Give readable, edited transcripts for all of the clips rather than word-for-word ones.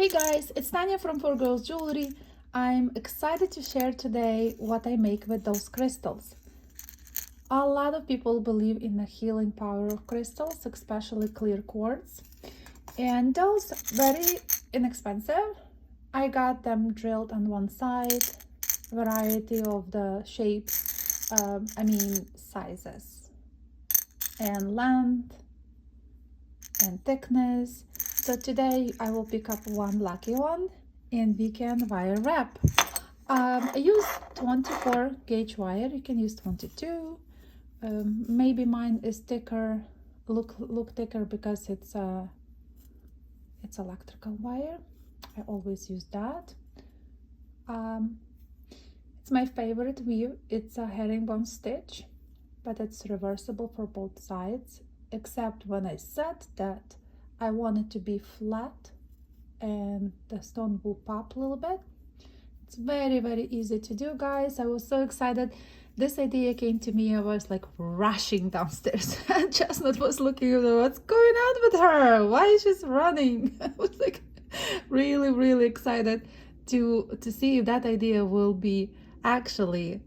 Hey guys, it's Tanya from 4Girls Jewelry. I'm excited to share today what I make with those crystals. A lot of people believe in the healing power of crystals, especially clear quartz. And those very inexpensive. I got them drilled on one side, variety of the shapes, sizes and length and thickness. So today I will pick up one lucky one and we can wire wrap. I use 24 gauge wire. You can use 22. Maybe mine is thicker, look thicker because it's electrical wire. I always use that. It's my favorite weave. It's a herringbone stitch, but it's reversible for both sides, except when I said that I want it to be flat and the stone will pop a little bit. It's very, very easy to do, guys. I was so excited. This idea came to me. I was like rushing downstairs. Chestnut was looking at what's going on with her. Why is she running? I was like really, really excited to see if that idea will be actually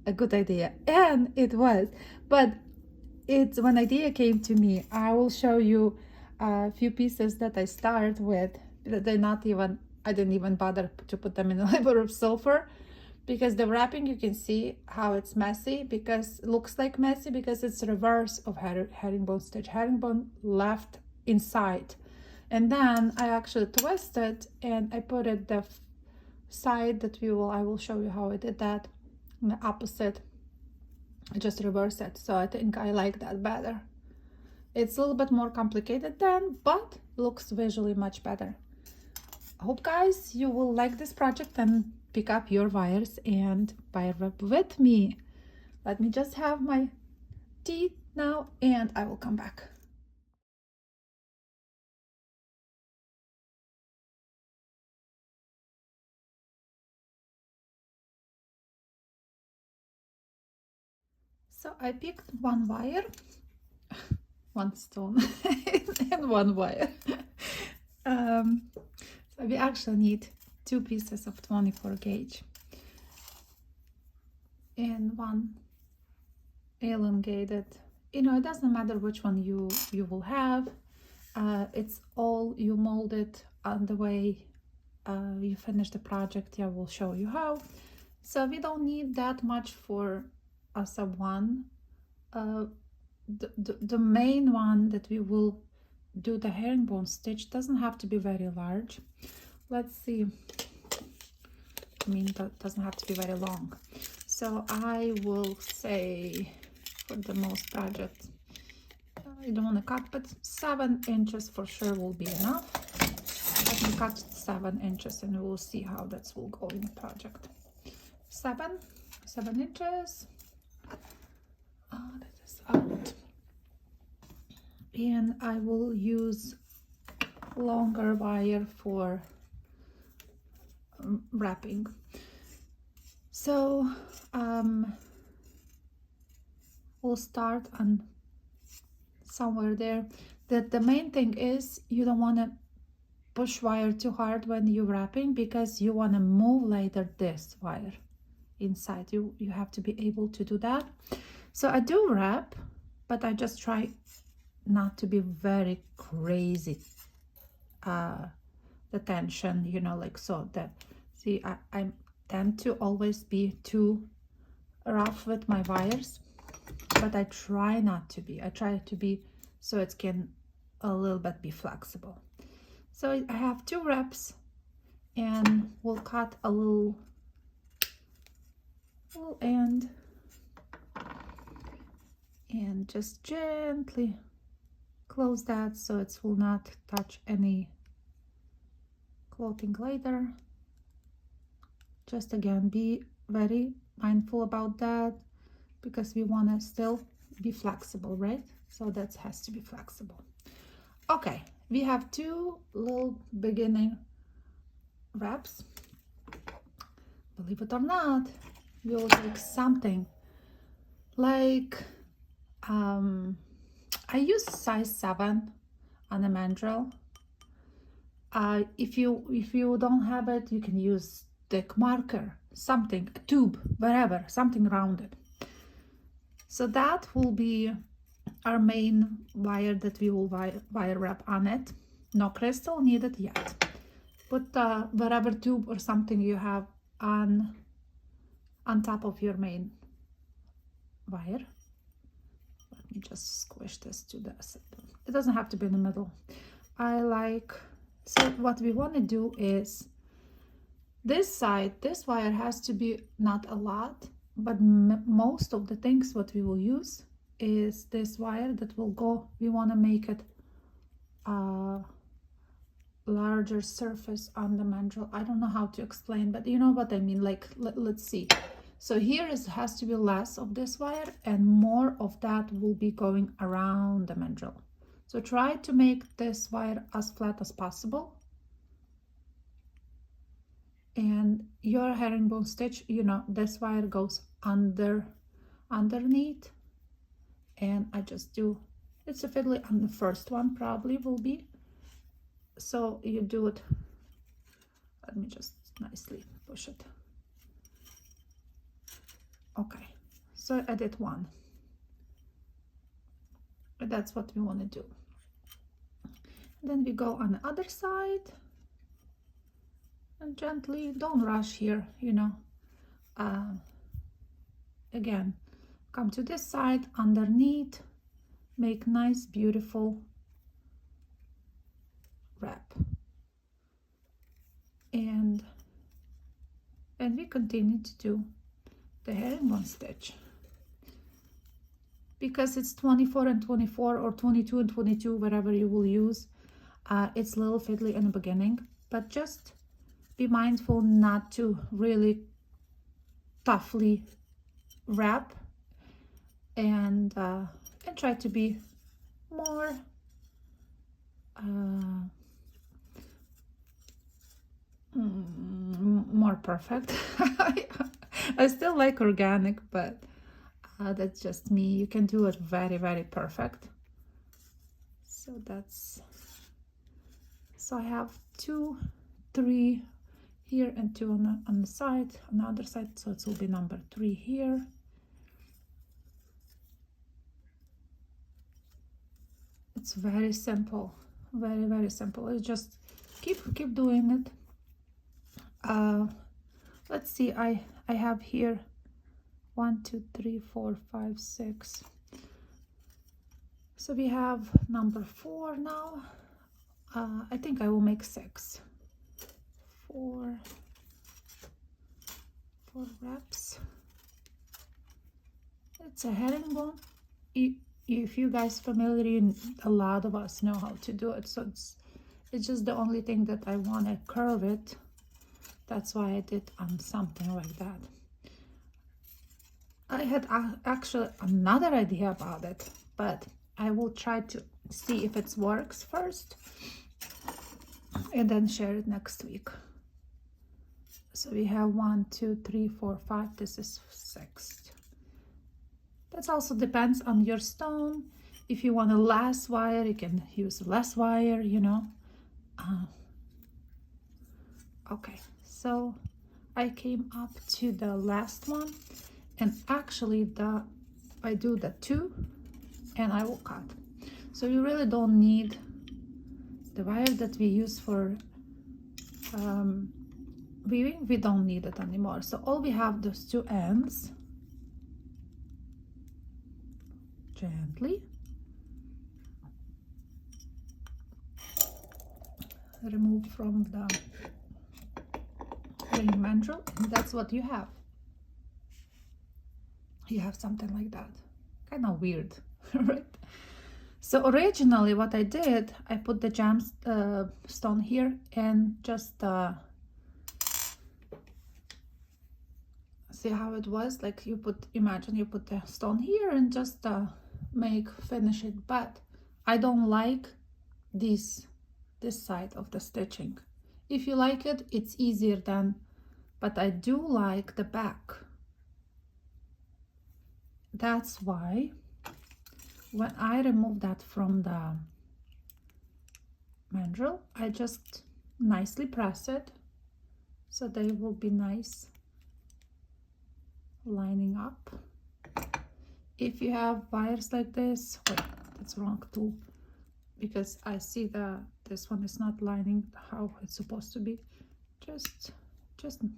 a good idea. And it was. But it's when idea came to me, I will show you a few pieces that I start with. They're not even, I didn't even bother to put them in a labor of sulfur, because the wrapping, you can see how it's messy, because it looks like messy because it's the reverse of herringbone stitch. Herringbone left inside, and then I actually twisted and I put it the side that I will show you how I did that, the opposite. I just reverse it. So I think I like that better. It's a little bit more complicated then, but looks visually much better. I hope, guys, you will like this project and pick up your wires and wire wrap with me. Let me just have my tea now and I will come back. So I picked one wire, one stone and one wire. So we actually need 2 pieces of 24 gauge and one elongated. It doesn't matter which one you will have. It's all you mold it on the way you finish the project. I will show you how. So we don't need that much for a sub one. The main one that we will do the herringbone stitch doesn't have to be very large. Let's see. That doesn't have to be very long. So I will say for the most projects, I don't want to cut, but 7 inches for sure will be enough. Let me cut 7 inches and we'll see how that will go in the project. 7 inches. That is out. And I will use longer wire for wrapping. So we'll start on somewhere there. The main thing is you don't want to push wire too hard when you're wrapping, because you want to move later this wire inside. You have to be able to do that. So I do wrap, but I just try not to be very crazy the tension, like so. That, see, I tend to always be too rough with my wires, but I try not to be. I try to be so it can a little bit be flexible. So I have 2 reps and we'll cut a little end and just gently close that so it will not touch any clothing later. Just again, be very mindful about that, because we want to still be flexible, right? So that has to be flexible. Okay, we have 2 little beginning wraps. Believe it or not, we will take something like I use size 7 on a mandrel. If you don't have it, you can use stick marker, something, a tube, whatever, something rounded. So that will be our main wire that we will wire wrap on it. No crystal needed yet. Put whatever tube or something you have on top of your main wire. Let me just squish this to the center. It doesn't have to be in the middle. So what we want to do is this side, this wire has to be not a lot, but most of the things what we will use is this wire that will go. We want to make it a larger surface on the mandrel. I don't know how to explain, but you know what I mean. Like, let's see. So here has to be less of this wire and more of that will be going around the mandrel. So try to make this wire as flat as possible. And your herringbone stitch, you know, this wire goes underneath. And I just do, it's a fiddly on the first one probably will be. So you do it, let me just nicely push it. Okay, so I did one. That's what we want to do. Then we go on the other side and gently, don't rush here, you know. Again, come to this side, underneath, make nice, beautiful wrap. And we continue to do the herringbone stitch. Because it's 24 and 24 or 22 and 22, whatever you will use. It's a little fiddly in the beginning, but just be mindful not to really toughly wrap and try to be more more perfect. I still like organic, but that's just me. You can do it very, very perfect. So I have 2, 3 here and 2 on the side, on the other side, so it will be number 3 here. It's very simple, very, very simple. It's just keep doing it. Let's see, I have here 1, 2, 3, 4, 5, 6. So we have number 4 now. I think I will make 6. 4 wraps. It's a herringbone. If you guys familiar, a lot of us know how to do it. So it's just the only thing that I want to curve it. That's why I did something like that. I had actually another idea about it, but I will try to see if it works first and then share it next week. So we have 1, 2, 3, 4, 5. This is 6. That also depends on your stone. If you want a less wire, you can use less wire, you know. Okay, so I came up to the last one, and actually I do the 2 and I will cut. So you really don't need the wire that we use for weaving. We don't need it anymore. So all we have, those 2 ends. Gently remove from the ring mandrel, and that's what you have. You have something like that. Kind of weird, right? So originally what I did, I put the stone here and just see how it was. Like imagine you put the stone here and just finish it. But I don't like this side of the stitching. If you like it, it's easier than, but I do like the back. That's why when I remove that from the mandrel, I just nicely press it so they will be nice lining up. If you have wires like this, wait, that's wrong too, because I see that this one is not lining how it's supposed to be. Just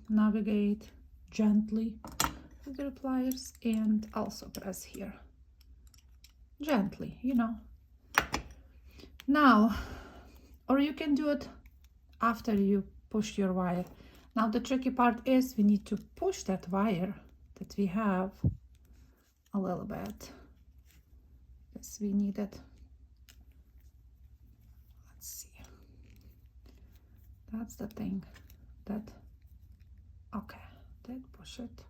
navigate gently with your pliers and also press here gently, you know. Now, or you can do it after you push your wire. Now the tricky part is we need to push that wire that we have a little bit. Yes, we need it. Let's see. That's the thing. That, okay, then push it.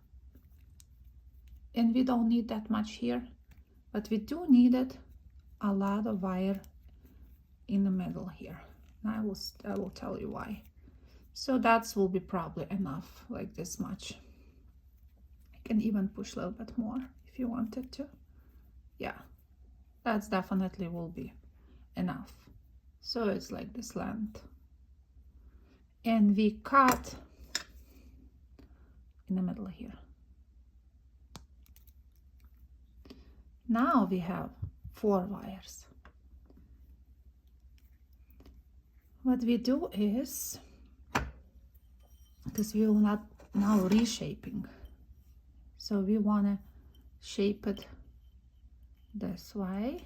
And we don't need that much here, but we do need it a lot of wire in the middle here. And I will tell you why. So that will be probably enough, like this much. I can even push a little bit more if you wanted to. Yeah, that's definitely will be enough. So it's like this length. And we cut in the middle here. Now we have 4 wires. What we do is, because we will not now reshaping, so we want to shape it this way,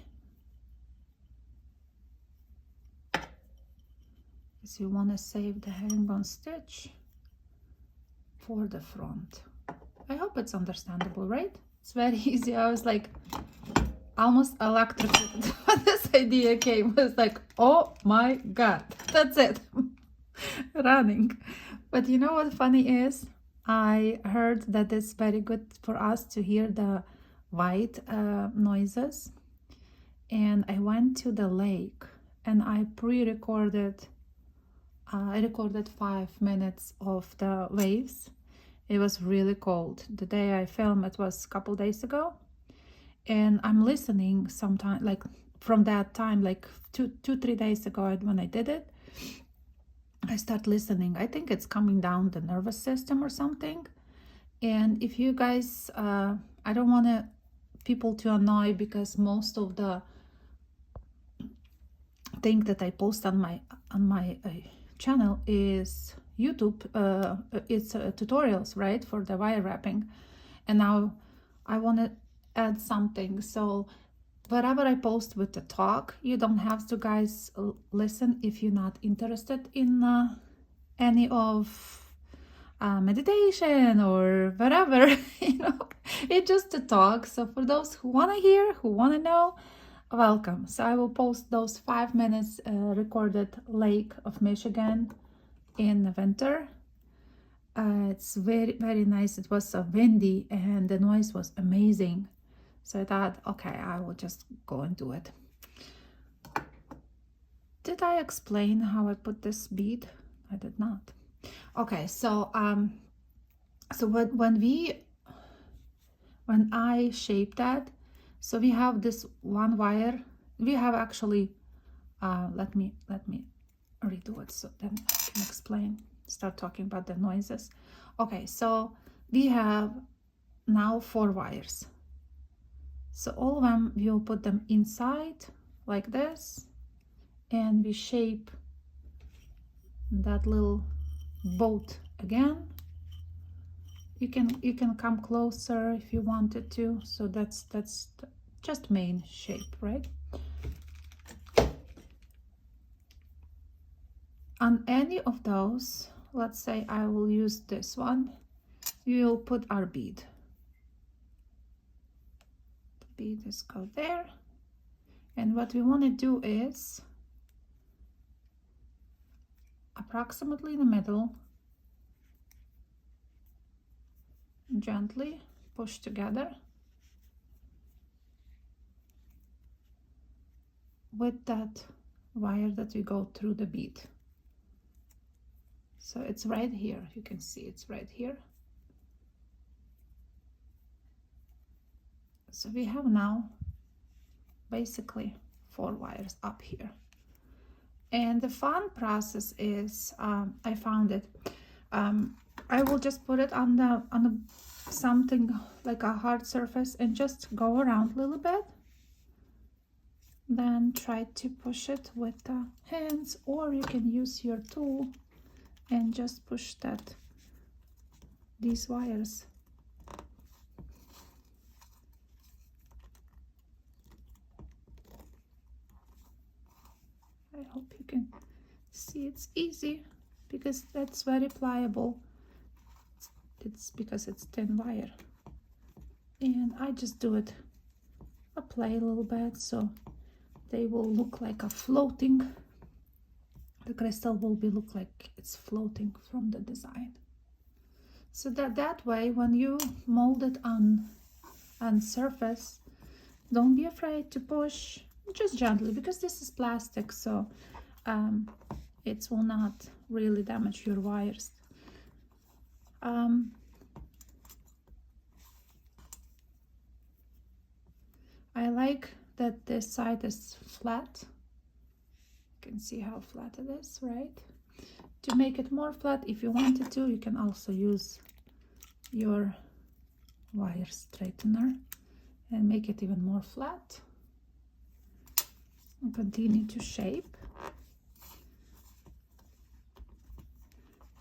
because we want to save the herringbone stitch for the front. I hope it's understandable, right? It's very easy. I was like almost electrocuted when this idea came. I was like, oh my god, that's it. Running. But you know what funny is? I heard that it's very good for us to hear the white noises. And I went to the lake and I pre-recorded, I recorded 5 minutes of the waves. It was really cold. The day I filmed it was a couple days ago. And I'm listening sometime, like from that time, like 3 days ago when I did it, I start listening. I think it's coming down the nervous system or something. And if you guys, I don't want people to annoy, because most of the thing that I post on my channel is YouTube. It's tutorials, right, for the wire wrapping. And now I want to add something. So whatever I post with the talk, you don't have to guys listen if you're not interested in any of meditation or whatever. You know, it's just a talk. So for those who want to hear, who want to know, welcome. So I will post those 5 minutes recorded Lake of Michigan in the winter. It's very, very nice. It was so windy and the noise was amazing. So I thought, okay, I will just go and do it. Did I explain how I put this bead? I did not. Okay, so when I shape that, so we have this one wire. We have actually, let me redo it so then I can explain. Start talking about the noises. Okay, so we have now 4 wires. So all of them, we'll put them inside like this, and we shape that little boat again. You can come closer if you wanted to. So that's just main shape, right? On any of those, let's say I will use this one, we will put our bead. The bead is go there. And what we want to do is approximately in the middle, gently push together with that wire that we go through the bead. So it's right here. You can see it's right here. So we have now basically 4 wires up here. And the fun process is, I found it. I will just put it on the something like a hard surface and just go around a little bit. Then try to push it with the hands, or you can use your tool and just push these wires. I hope you can see it's easy because that's very pliable. It's because it's thin wire. And I just do it, play a little bit so they will look like a floating. The crystal will look like it's floating from the design. So that way, when you mold it on surface, don't be afraid to push, just gently, because this is plastic, so it will not really damage your wires. I like that this side is flat. You can see how flat it is, right? To make it more flat, if you wanted to, you can also use your wire straightener and make it even more flat. And continue to shape.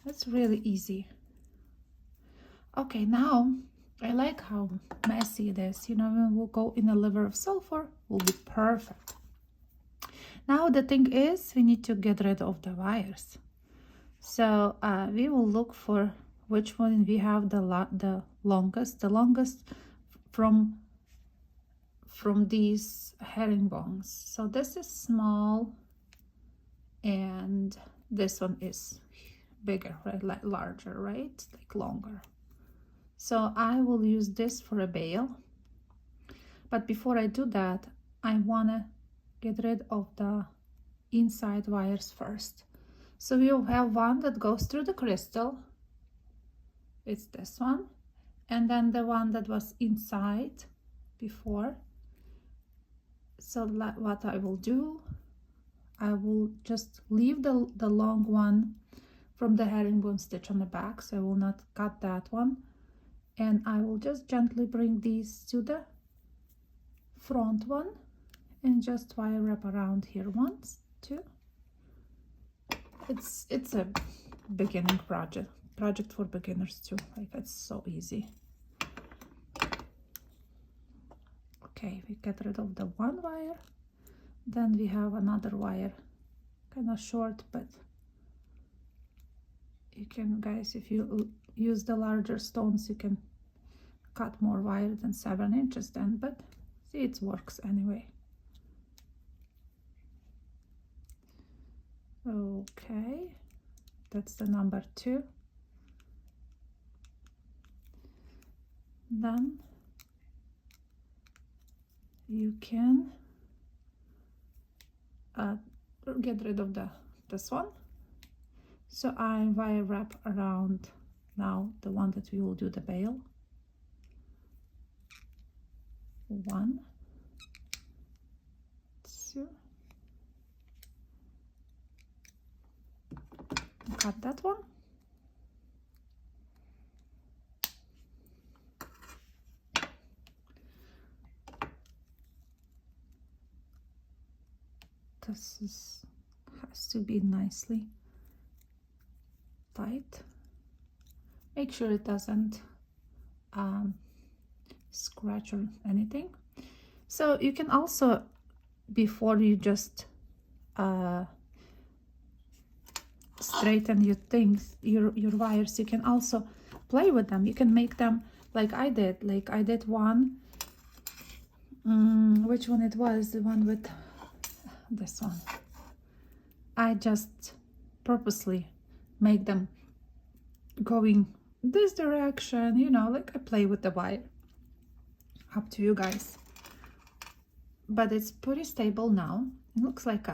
That's really easy. Okay, now I like how messy it is. You know, when we'll go in a liver of sulfur, will be perfect. Now the thing is, we need to get rid of the wires. So we will look for which one we have the longest from these herringbones. So this is small, and this one is bigger, right? Like larger, right? Like longer. So I will use this for a bail. But before I do that, I wanna get rid of the inside wires first. So we'll have one that goes through the crystal. It's this one. And then the one that was inside before. So what I will do, I will just leave the long one from the herringbone stitch on the back. So I will not cut that one. And I will just gently bring these to the front one and just wire wrap around here once, two. It's a beginning project for beginners too. Like, it's so easy. Okay, we get rid of the one wire. Then we have another wire, kind of short, but you can, guys, if you use the larger stones, you can cut more wire than 7 inches then, but see, it works anyway. Okay, that's the number 2. Then you can get rid of this one. So I wire wrap around now the one that we will do the bail. 1, 2. Cut that one. This has to be nicely tight. Make sure it doesn't scratch or anything. So you can also, before you just straighten your things, your wires, you can also play with them. You can make them like I did. Like I did one, which one it was, the one with this one. I just purposely make them going this direction, you know, like I play with the wire. Up to you guys. But it's pretty stable now. It looks like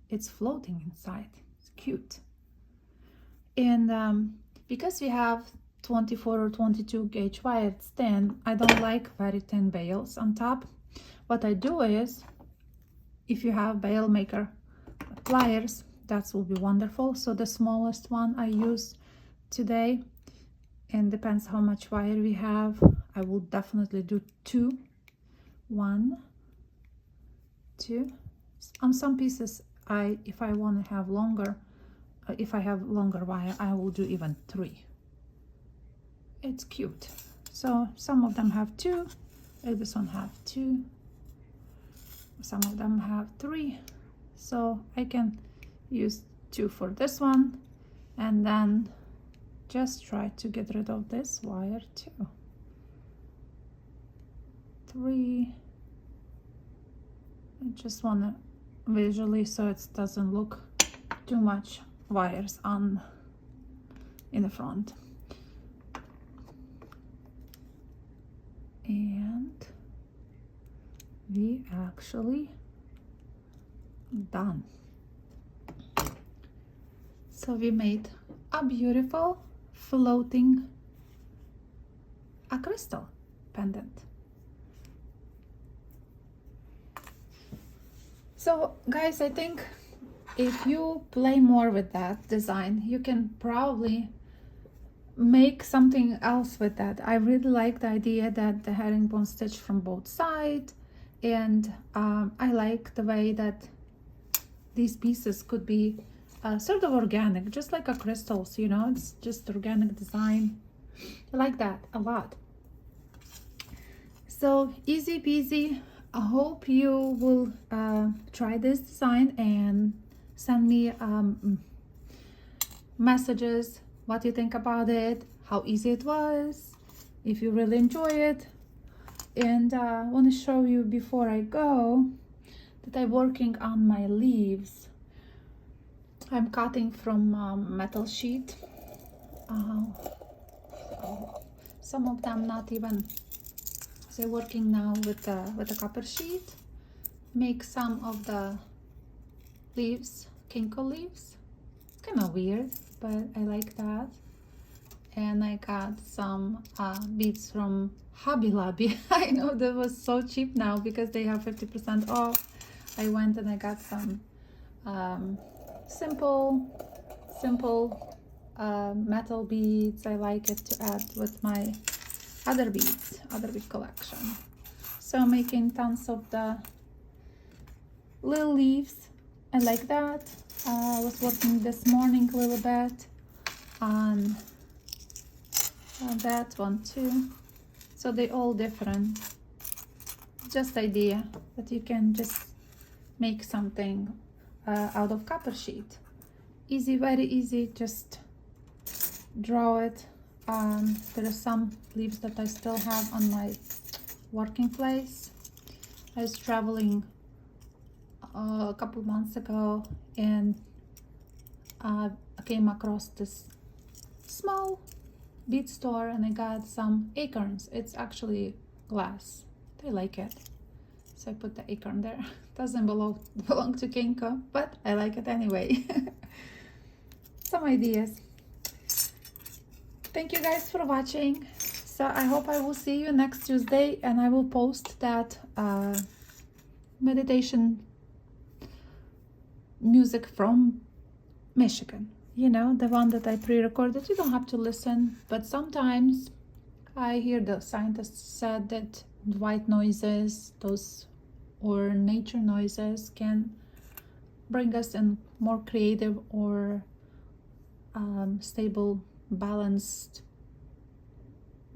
it's floating inside. It's cute. And because we have 24 or 22 gauge wire, it's thin. I don't like very thin bails on top. What I do is, if you have bail maker, pliers, that will be wonderful. So the smallest one I use today, and depends how much wire we have. I will definitely do 2. 1, 2. On some pieces, if I want to have longer, if I have longer wire, I will do even 3. It's cute. So some of them have 2, like this one have 2. Some of them have 3. So I can use 2 for this one, and then just try to get rid of this wire too. 3. I just want to visually, so it doesn't look too much wires on in the front. And we actually done. So we made a beautiful floating crystal pendant. So guys, I think if you play more with that design, you can probably make something else with that. I really like the idea that the herringbone stitch from both sides, and I like the way that these pieces could be sort of organic, just like a crystals, you know, it's just organic design. I like that a lot. So easy peasy. I hope you will try this design and send me messages, what you think about it, how easy it was, if you really enjoy it. And I want to show you before I go that I'm working on my leaves. I'm cutting from metal sheet. Some of them not even. So working now with a copper sheet. Make some of the leaves, kinko leaves. It's kind of weird, but I like that. And I got some beads from Hobby Lobby. I know that was so cheap now because they have 50% off. I went and I got some simple metal beads. I like it to add with my other bead collection. So I'm making tons of the little leaves. I like that. I was working this morning a little bit on that one too. So they all different. Just idea that you can just make something out of copper sheet. Easy, very easy. Just draw it. There are some leaves that I still have on my working place. I was traveling a couple months ago, and I came across this small bead store, and I got some acorns. It's actually glass. I like it, so I put the acorn there. Doesn't belong to kinko, but I like it anyway. Some ideas. Thank you guys for watching. So I hope I will see you next Tuesday, and I will post that meditation music from Michigan. You know, the one that I pre-recorded. You don't have to listen, but sometimes I hear the scientists said that white noises, those or nature noises, can bring us in more creative or stable, balanced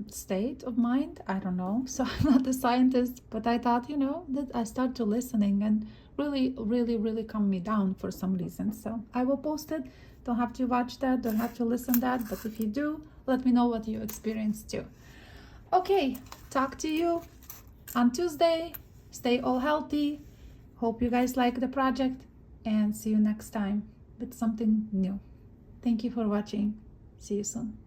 state of mind. I don't know. So I'm not a scientist, but I thought, you know, that I start to listening and really calm me down for some reason. So I will post it. Don't have to watch that, don't have to listen that, but if you do, let me know what you experienced too. Okay, talk to you on Tuesday. Stay all healthy. Hope you guys like the project, and see you next time with something new. Thank you for watching. See you soon.